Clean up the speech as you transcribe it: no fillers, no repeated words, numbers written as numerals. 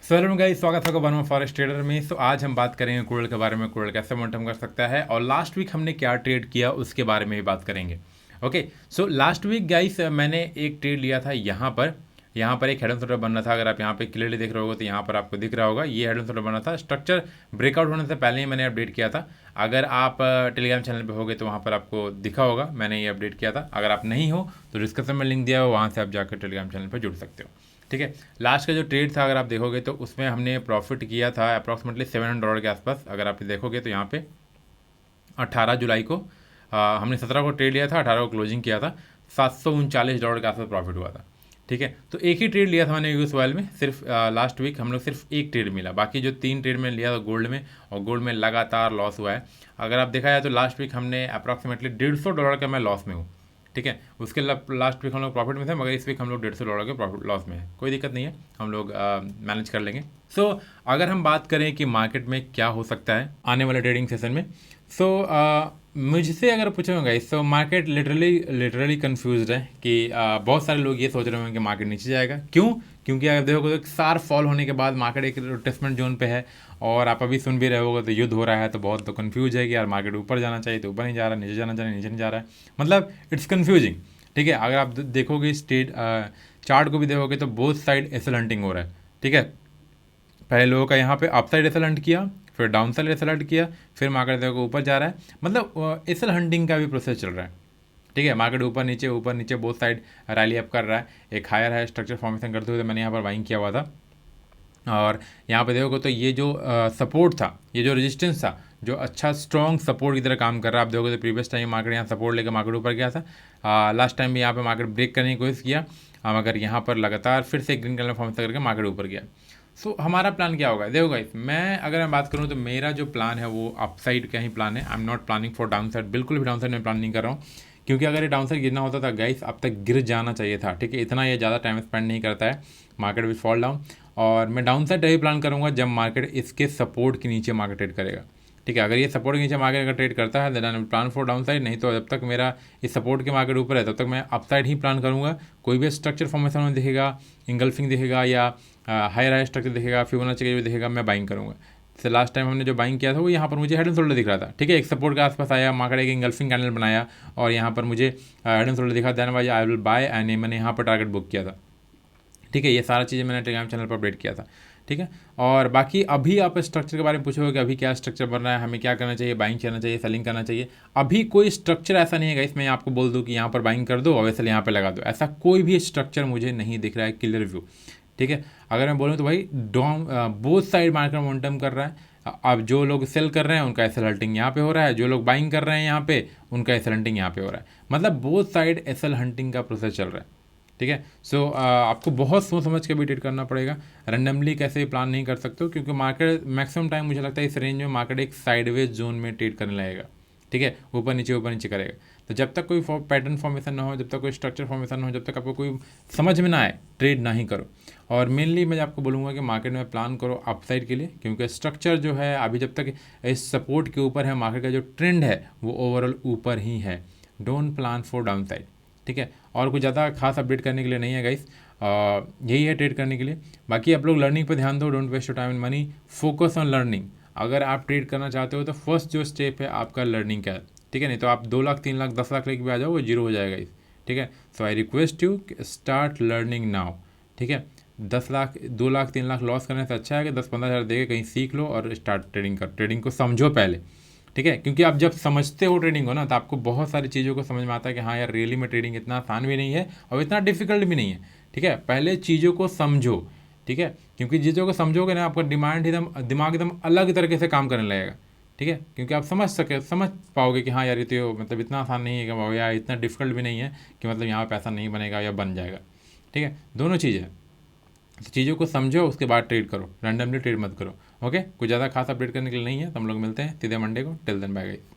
Hello guys, स्वागत है Verma forest trader में। आज हम बात करेंगे क्रूड के बारे में, क्रूड कैसे मोमेंटम कर सकता है और लास्ट वीक हमने क्या ट्रेड किया उसके बारे में भी बात करेंगे। Okay, so last week guys मैंने एक ट्रेड लिया था यहाँ पर एक हेड एंड शोल्डर बन रहा था। अगर आप यहाँ पे क्लियरली देख रहे होगे तो यहाँ पर आपको दिख रहा होगा ये हेड एंड शोल्डर बना था। स्ट्रक्चर ब्रेकआउट होने से पहले ही मैंने अपडेट किया था। अगर आप टेलीग्राम चैनल पे होगे तो वहाँ पर आपको दिखा होगा, मैंने ये अपडेट किया था। अगर आप नहीं हो तो डिस्क्रिप्शन में लिंक दिया हो, वहाँ से आप जाकर टेलीग्राम चैनल पर जुड़ सकते हो। ठीक है, लास्ट का जो ट्रेड था अगर आप देखोगे तो उसमें हमने प्रॉफिट किया था अप्रॉक्सीमेटली $700 के आसपास। अगर आप देखोगे तो यहाँ पे 18 जुलाई को हमने 17 को ट्रेड लिया था, 18 को क्लोजिंग किया था, $739 के आसपास प्रॉफिट हुआ था। ठीक है, तो एक ही ट्रेड लिया था मैंने यूएस ऑयल में। सिर्फ लास्ट वीक हम लोग सिर्फ एक ट्रेड मिला, बाकी जो 3 ट्रेड में लिया था गोल्ड में, और गोल्ड में लगातार लॉस हुआ है। अगर आप देखा जाए तो लास्ट वीक हमने अप्रॉक्सीमेटली $150 का मैं लॉस में हूँ। ठीक है, उसके लास्ट वीक हम लोग प्रॉफिट में थे, मगर इस वीक हम लोग $150 के प्रॉफिट लॉस में है। कोई दिक्कत नहीं है, हम लोग मैनेज कर लेंगे। सो अगर हम बात करें कि मार्केट में क्या हो सकता है आने वाले ट्रेडिंग सेशन में, सो मुझसे अगर पूछोगे इस तो मार्केट लिटरली कंफ्यूज्ड है कि बहुत सारे लोग ये सोच रहे होंगे कि मार्केट नीचे जाएगा। क्यों? क्योंकि अगर देखोगे तो एक शार्प फॉल होने के बाद मार्केट एक रिट्रेसमेंट जोन पे है, और आप अभी सुन भी रहे होगे तो युद्ध हो रहा है, तो बहुत तो कन्फ्यूज है कि यार मार्केट ऊपर जाना चाहिए तो ऊपर नहीं जा रहा, नीचे जाना चाहिए नीचे नहीं जा रहा है, मतलब इट्स कन्फ्यूजिंग। ठीक है, अगर आप देखोगे स्टेट चार्ट को भी देखोगे तो बोथ साइड एसल हंटिंग हो रहा है। ठीक है, पहले लोगों का यहाँ पे अप साइड एसल हंट किया, फिर डाउन साइड एसल हंट किया, फिर मार्केट देखो ऊपर जा रहा है, मतलब एसल हंटिंग का भी प्रोसेस चल रहा है। ठीक है, मार्केट ऊपर नीचे बोथ साइड रैली अप कर रहा है। एक हायर है स्ट्रक्चर फॉर्मेशन करते हुए, तो मैंने यहाँ पर बाइंग किया हुआ था। और यहाँ पे देखोगे तो ये जो सपोर्ट था, ये जो रेजिस्टेंस था, जो अच्छा स्ट्रॉन्ग सपोर्ट की तरह काम कर रहा है। आप देखोगे तो प्रीवियस टाइम मार्केट यहाँ सपोर्ट लेकर मार्केट ऊपर गया था। लास्ट टाइम भी यहाँ पे मार्केट ब्रेक करने की कोशिश किया, मगर यहाँ पर लगातार फिर से ग्रीन कलर फॉर्मेशन करके मार्केट ऊपर गया। सो हमारा प्लान क्या होगा? देखो गाइस, मैं अगर मैं बात करूँ तो मेरा जो प्लान है वो अपसाइड का ही प्लान है। I am not planning for down side, बिल्कुल भी डाउन साइड में प्लान नहीं कर रहा हूँ, क्योंकि अगर ये डाउन साइड गिरना होता था गाइस अब तक गिर जाना चाहिए था। ठीक है, इतना ये ज़्यादा टाइम स्पेंड नहीं करता है, मार्केट विल फॉल डाउन। और मैं डाउन साइड तभी प्लान करूँगा जब मार्केट इसके सपोर्ट के नीचे मार्केट ट्रेड करेगा। ठीक है, अगर ये सपोर्ट के नीचे मार्केट अगर ट्रेड करता है then I plan for downside, नहीं तो जब तक मेरा इस सपोर्ट के मार्केट ऊपर है तब तक मैं अपसाइड ही प्लान करूँगा। कोई भी स्ट्रक्चर फॉर्मेशन में दिखेगा, इंगल्फिंग दिखेगा या हायर स्ट्रक्चर दिखेगा, फिबोनाची का जो दिखेगा, मैं बाइंग करूँगा। जैसे लास्ट टाइम हमने जो बाइंग किया था वो यहाँ पर मुझे हेड एंड शोल्डर दिख रहा था। ठीक है, एक सपोर्ट के आसपास आया, मार्केट एक इंगल्फिंग कैंडल बनाया और यहाँ पर मुझे हेड एंड शोल्डर दिखा, देन भाई आई विल बाय, एंड मैंने यहाँ पर टारगेट बुक किया था। ठीक है, ये सारा चीज़ें मैंने टेलीग्राम चैनल पर अपडेट किया था। ठीक है, और बाकी अभी आप स्ट्रक्चर के बारे में पूछोगे कि अभी क्या स्ट्रक्चर बन रहा है, हमें क्या करना चाहिए, बाइंग करना चाहिए, सेलिंग करना चाहिए। अभी कोई स्ट्रक्चर ऐसा नहीं है गाइस मैं आपको बोल दूँ कि यहाँ पर बाइंग कर दो और वैसे यहाँ पर लगा दो, ऐसा कोई भी स्ट्रक्चर मुझे नहीं दिख रहा है क्लियर व्यू। ठीक है, अगर मैं बोलूँ तो भाई down both side market momentum कर रहा है। अब जो लोग सेल कर रहे हैं उनका एसल हंटिंग यहाँ पे हो रहा है, जो लोग बाइंग कर रहे हैं यहाँ पे उनका एसल हंटिंग यहाँ पे हो रहा है, मतलब बोथ साइड एसल हंटिंग का प्रोसेस चल रहा है। ठीक है, सो आपको बहुत सोच समझ के भी ट्रेड करना पड़ेगा, रैंडमली कैसे प्लान नहीं कर सकते हो, क्योंकि मार्केट मैक्सिमम टाइम मुझे लगता है इस रेंज में मार्केट एक साइडवेज जोन में ट्रेड करने लगेगा। ठीक है, ऊपर नीचे करेगा। तो जब तक कोई पैटर्न फॉर्मेशन ना हो, जब तक कोई स्ट्रक्चर फॉर्मेशन ना हो, जब तक आपको कोई समझ में ना आए, ट्रेड ना ही करो। और मेनली मैं आपको बोलूँगा कि मार्केट में प्लान करो अपसाइड के लिए, क्योंकि स्ट्रक्चर जो है अभी जब तक इस सपोर्ट के ऊपर है, मार्केट का जो ट्रेंड है वो ओवरऑल ऊपर ही है। Don't plan for down side. ठीक है, और कुछ ज़्यादा खास अपडेट करने के लिए नहीं है गाइस, यही है ट्रेड करने के लिए। बाकी आप लोग लर्निंग पे ध्यान दो, don't waste your time and money, focus on learning. अगर आप ट्रेड करना चाहते हो तो फर्स्ट जो स्टेप है आपका लर्निंग का है। ठीक है, नहीं तो आप 2 लाख 3 लाख 10 लाख लेके भी आ जाओ, वो जीरो हो जाएगा इस। ठीक है, so I request you start learning now. ठीक है, 10 लाख 2 लाख 3 लाख लॉस करने से अच्छा है कि 10-15 हज़ार देके कहीं सीख लो और स्टार्ट ट्रेडिंग कर, ट्रेडिंग को समझो पहले। ठीक है, क्योंकि आप जब समझते हो ट्रेडिंग को ना तो आपको बहुत सारी चीज़ों को समझ में आता है कि हाँ यार रियली में ट्रेडिंग इतना आसान भी नहीं है और इतना डिफिकल्ट भी नहीं है। ठीक है, पहले चीज़ों को समझो। ठीक है, क्योंकि चीज़ों को समझोगे ना आपका दिमाग एकदम अलग तरीके से काम करने लगेगा। ठीक है, क्योंकि आप समझ पाओगे कि हाँ यार ये तो मतलब इतना आसान नहीं है कि यार इतना डिफिकल्ट भी नहीं है कि मतलब यहाँ पैसा नहीं बनेगा या बन जाएगा। ठीक है, दोनों चीज़ें हैं, तो चीज़ों को समझो उसके बाद ट्रेड करो, रैंडमली ट्रेड मत करो। ओके, कुछ ज़्यादा खास अपडेट करने के लिए नहीं है, तो हम लोग मिलते हैं सीधे मंडे को। Till then bye guys.